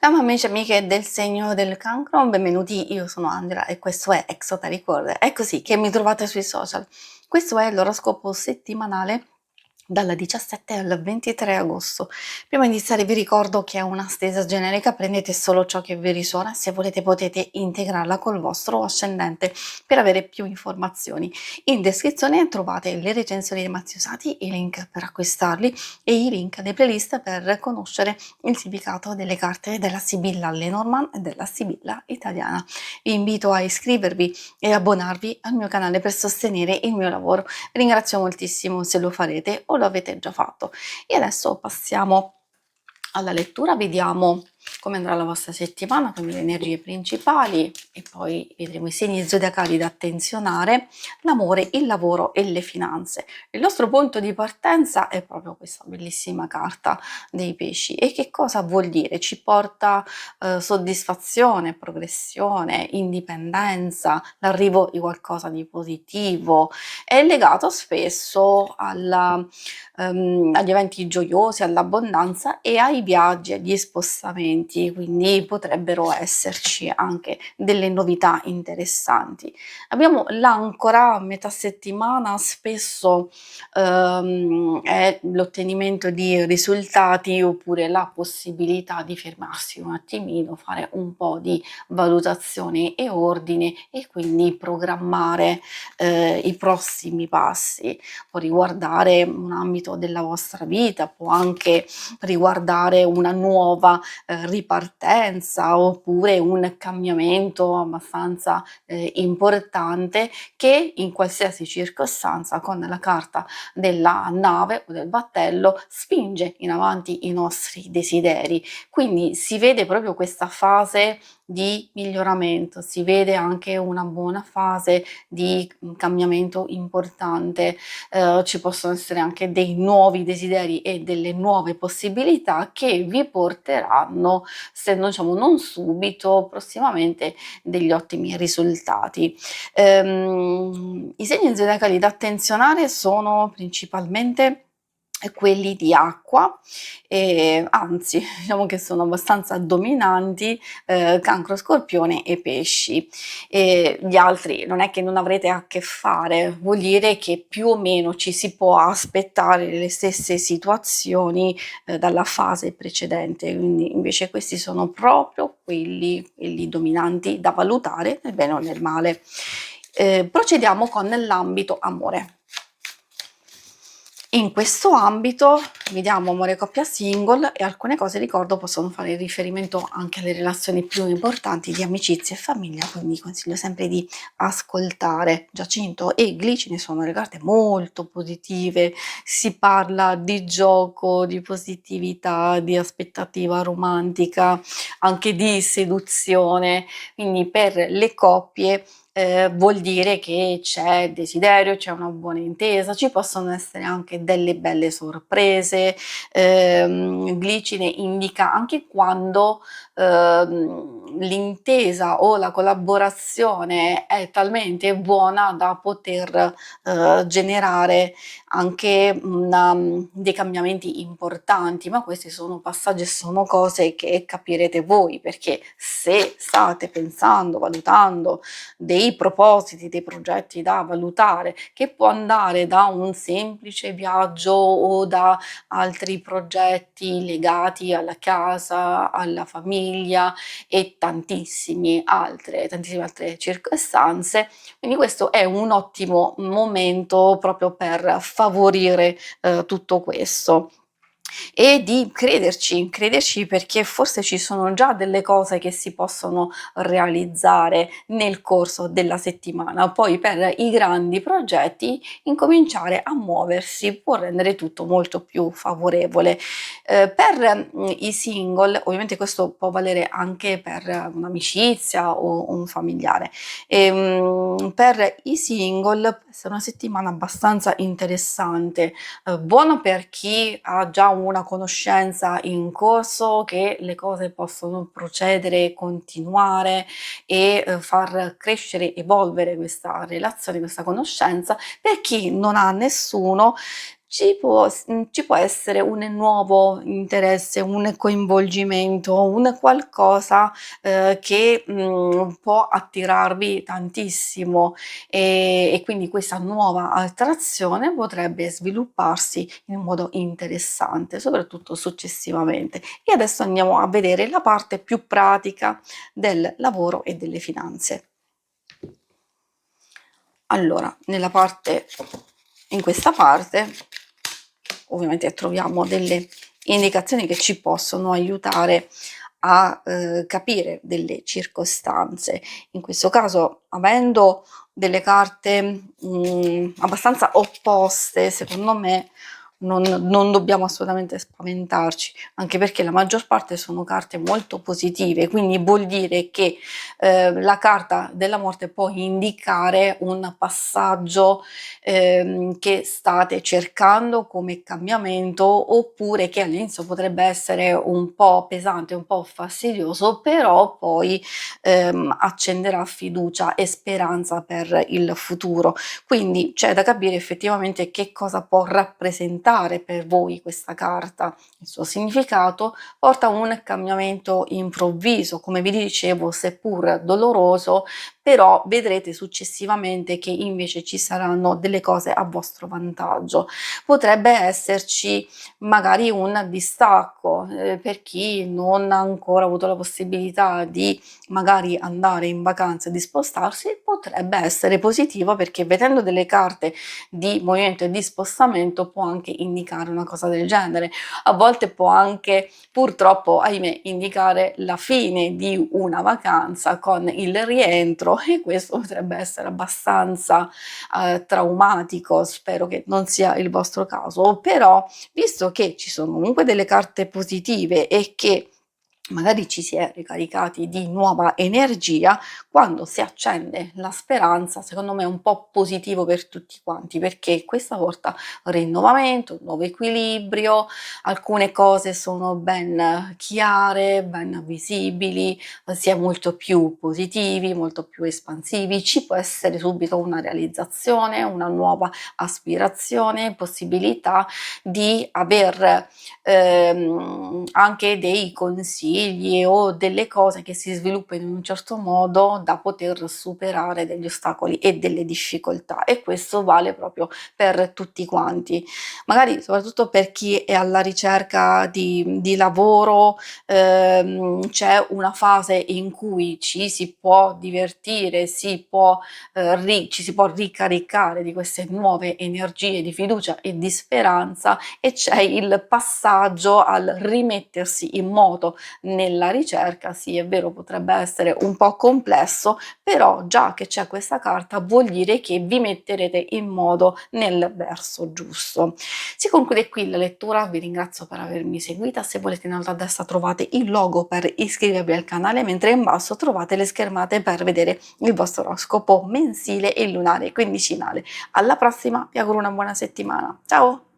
Ciao amici e amiche del segno del cancro, benvenuti, io sono Angela e questo è Exoteric. È così che mi trovate sui social. Questo è l'oroscopo settimanale dal 17 al 23 agosto. Prima di iniziare vi ricordo che è una stesa generica, prendete solo ciò che vi risuona, se volete potete integrarla col vostro ascendente per avere più informazioni. In descrizione trovate le recensioni dei mazzi usati, i link per acquistarli e i link dei playlist per conoscere il significato delle carte della Sibilla Lenormand e della Sibilla italiana. Vi invito a iscrivervi e abbonarvi al mio canale per sostenere il mio lavoro. Vi ringrazio moltissimo se lo farete o lo avete già fatto. E adesso passiamo alla lettura, vediamo come andrà la vostra settimana, quindi le energie principali e poi vedremo i segni zodiacali da attenzionare, l'amore, il lavoro e le finanze. Il nostro punto di partenza è proprio questa bellissima carta dei pesci. E che cosa vuol dire? Ci porta soddisfazione, progressione, indipendenza, l'arrivo di qualcosa di positivo. È legato spesso agli eventi gioiosi, all'abbondanza e ai viaggi, agli spostamenti, quindi potrebbero esserci anche delle novità interessanti. Abbiamo l'ancora a metà settimana, spesso è l'ottenimento di risultati oppure la possibilità di fermarsi un attimino, fare un po' di valutazione e ordine e quindi programmare i prossimi passi. Può riguardare un ambito della vostra vita, può anche riguardare una nuova ripartenza oppure un cambiamento abbastanza importante che in qualsiasi circostanza con la carta della nave o del battello spinge in avanti i nostri desideri. Quindi si vede proprio questa fase di miglioramento, si vede anche una buona fase di cambiamento importante. Ci possono essere anche dei nuovi desideri e delle nuove possibilità che vi porteranno, se non diciamo non subito, prossimamente degli ottimi risultati. I segni zodiacali da attenzionare sono principalmente quelli di acqua, anzi diciamo che sono abbastanza dominanti, cancro, scorpione e pesci. Gli altri non è che non avrete a che fare, vuol dire che più o meno ci si può aspettare le stesse situazioni dalla fase precedente, quindi invece questi sono proprio quelli dominanti da valutare nel bene o nel male. Procediamo con l'ambito amore. In questo ambito vediamo amore coppia single e alcune cose ricordo possono fare riferimento anche alle relazioni più importanti di amicizia e famiglia, quindi consiglio sempre di ascoltare. Giacinto e Glicine sono le carte molto positive, si parla di gioco, di positività, di aspettativa romantica, anche di seduzione, quindi per le coppie vuol dire che c'è desiderio, c'è una buona intesa, ci possono essere anche delle belle sorprese. Glicine indica anche quando l'intesa o la collaborazione è talmente buona da poter generare anche dei cambiamenti importanti, ma questi sono passaggi e sono cose che capirete voi, perché se state pensando, valutando dei propositi, dei progetti da valutare, che può andare da un semplice viaggio o da altri progetti legati alla casa, alla famiglia e tantissime altre circostanze. Quindi questo è un ottimo momento proprio per favorire tutto questo. E di crederci perché forse ci sono già delle cose che si possono realizzare nel corso della settimana. Poi per i grandi progetti incominciare a muoversi può rendere tutto molto più favorevole. Per i single, ovviamente questo può valere anche per un'amicizia o un familiare. Per i single può essere una settimana abbastanza interessante, buono per chi ha già una conoscenza in corso, che le cose possono procedere, continuare e far crescere, evolvere questa relazione, questa conoscenza. Per chi non ha nessuno, ci può essere un nuovo interesse, un coinvolgimento, un qualcosa, che, può attirarvi tantissimo, e quindi questa nuova attrazione potrebbe svilupparsi in modo interessante, soprattutto successivamente. E adesso andiamo a vedere la parte più pratica del lavoro e delle finanze. Allora, in questa parte ovviamente troviamo delle indicazioni che ci possono aiutare a capire delle circostanze. In questo caso, avendo delle carte abbastanza opposte, secondo me non dobbiamo assolutamente spaventarci, anche perché la maggior parte sono carte molto positive, quindi vuol dire che la carta della morte può indicare un passaggio che state cercando come cambiamento, oppure che all'inizio potrebbe essere un po' pesante, un po' fastidioso, però poi accenderà fiducia e speranza per il futuro. Quindi c'è da capire effettivamente che cosa può rappresentare per voi questa carta. Il suo significato porta a un cambiamento improvviso, come vi dicevo, seppur doloroso, però vedrete successivamente che invece ci saranno delle cose a vostro vantaggio. Potrebbe esserci magari un distacco, per chi non ha ancora avuto la possibilità di magari andare in vacanza e di spostarsi, potrebbe essere positivo, perché vedendo delle carte di movimento e di spostamento può anche indicare una cosa del genere. A volte può anche, purtroppo, ahimè, indicare la fine di una vacanza con il rientro, e questo potrebbe essere abbastanza traumatico. Spero che non sia il vostro caso, però visto che ci sono comunque delle carte positive e che magari ci si è ricaricati di nuova energia, quando si accende la speranza, secondo me è un po' positivo per tutti quanti, perché questa porta rinnovamento, nuovo equilibrio, alcune cose sono ben chiare, ben visibili, si è molto più positivi, molto più espansivi, ci può essere subito una realizzazione, una nuova aspirazione, possibilità di aver anche dei consigli o delle cose che si sviluppano in un certo modo da poter superare degli ostacoli e delle difficoltà, e questo vale proprio per tutti quanti. Magari soprattutto per chi è alla ricerca di lavoro, c'è una fase in cui ci si può divertire, ci si può ricaricare di queste nuove energie di fiducia e di speranza, e c'è il passaggio al rimettersi in moto nella ricerca. Sì, è vero, potrebbe essere un po' complesso, però già che c'è questa carta vuol dire che vi metterete in moto nel verso giusto. Si conclude qui la lettura, vi ringrazio per avermi seguita. Se volete, in alto a destra trovate il logo per iscrivervi al canale, mentre in basso trovate le schermate per vedere il vostro oroscopo mensile e lunare quindicinale. Alla prossima, vi auguro una buona settimana. Ciao!